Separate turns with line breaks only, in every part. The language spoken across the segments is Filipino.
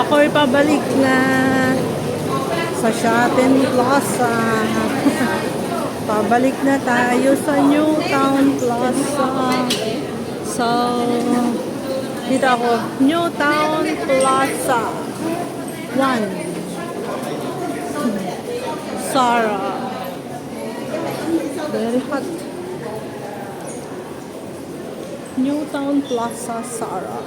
Ako'y pabalik na sa Shopping Plaza. Pabalik na tayo sa New Town Plaza. So, dito ako. New Town Plaza 1. Zara. Very hot. New Town Plaza, Zara.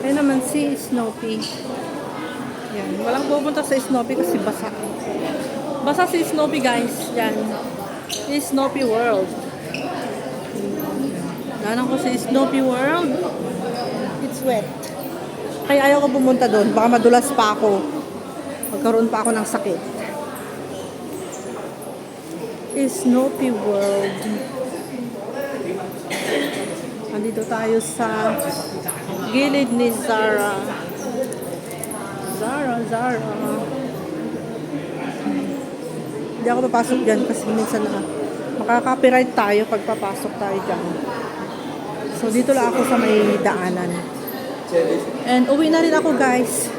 Ayun naman si Snoopy. Yan. Walang pupunta sa Snoopy kasi basa. Basa si Snoopy, guys. Yan. Is Snoopy World. Nanan ko si Snoopy World. It's wet. Kaya ayaw ko pumunta doon. Baka madulas pa ako. Magkaroon pa ako ng sakit. Is Snoopy World. Andito tayo sa gilid ni Zara. Zara. Hindi ako papasok dyan kasi minsan na makaka-copyright tayo pag papasok tayo dyan. So dito lang ako sa may daanan. And uwi na rin ako, guys.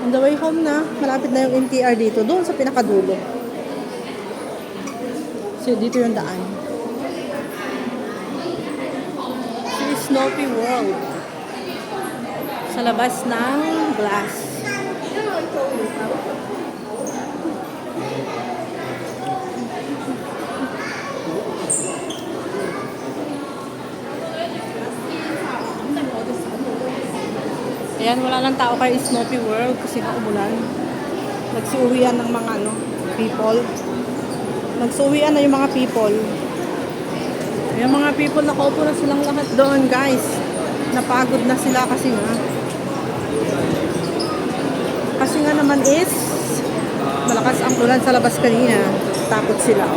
On the way home na, malapit na yung MTR dito. Doon sa pinakadulo. So dito yung daan. Snoopy World sa labas ng glass. Ayan, wala lang tao kay Snoopy World kasi umulan. Nagsiuwian ng mga people. Nagsiuwian na yung mga people. Yung mga people, nakaupo na silang lahat doon, guys. Napagod na sila kasi nga naman is malakas ang ulan sa labas kanina. Takot sila.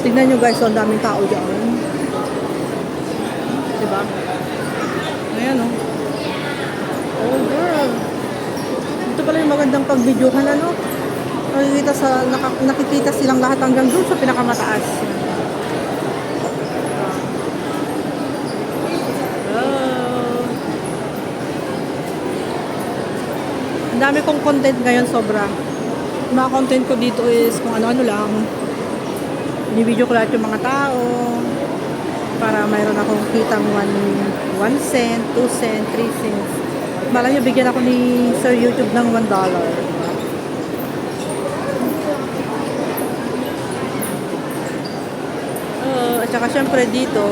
Tignan nyo, guys, ang daming tao dyan. Diba? Ayan, oh. Oh, girl. Ito pala yung magandang pag-videohan, nakikita silang lahat hanggang doon sa pinakamataas. Ang dami kong content ngayon, sobra. Mga content ko dito is kung ano-ano lang. Binibideo ko lahat yung mga tao para mayroon akong kitang 1 cent, 2 cent, 3 cents. Malay nyo, bigyan ako ni Sir YouTube ng $1. At saka syempre dito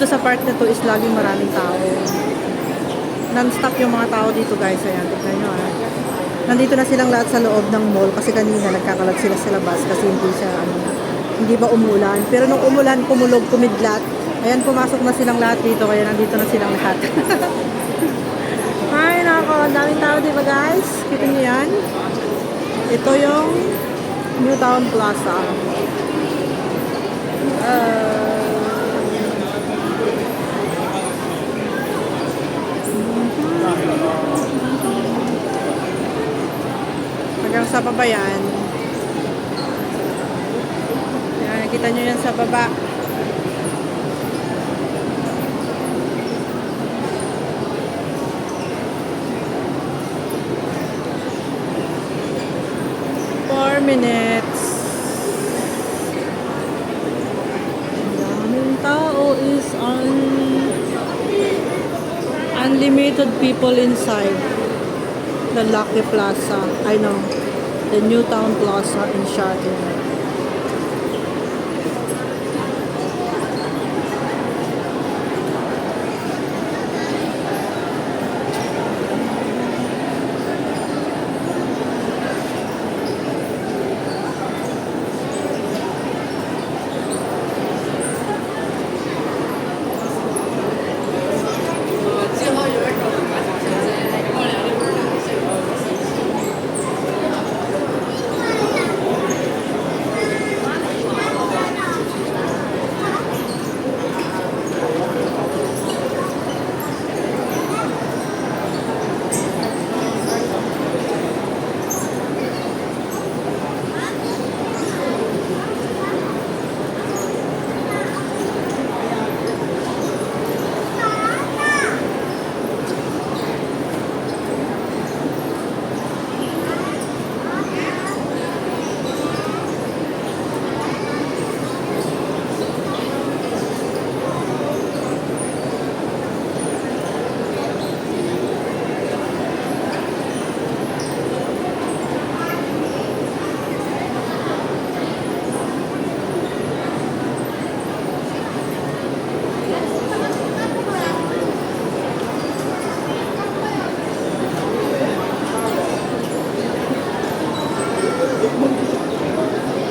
sa park na to is laging maraming tao. Non-stop yung mga tao dito, guys. Ayan, tignan nyo, Nandito na silang lahat sa loob ng mall kasi kanina nagkakalat sila sa labas kasi hindi pa umulan. Pero nung umulan, kumidlat. Ayan, pumasok na silang lahat dito kaya nandito na silang lahat. Ay, nako, ang daming tao, diba, guys? Kita nyo yan? Ito yung New Town Plaza. Hanggang sa baba yan. Yan, nakita nyo yan sa baba. Minutes. Daming tao is unlimited people inside the Lucky Plaza. I know, the New Town Plaza in Shotton.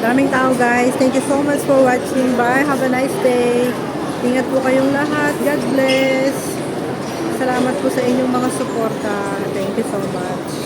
Daming tao guys. Thank you so much for watching. Bye. Have a nice day. Ingat po kayong lahat. God bless. Salamat po sa inyong mga suporta. Thank you so much.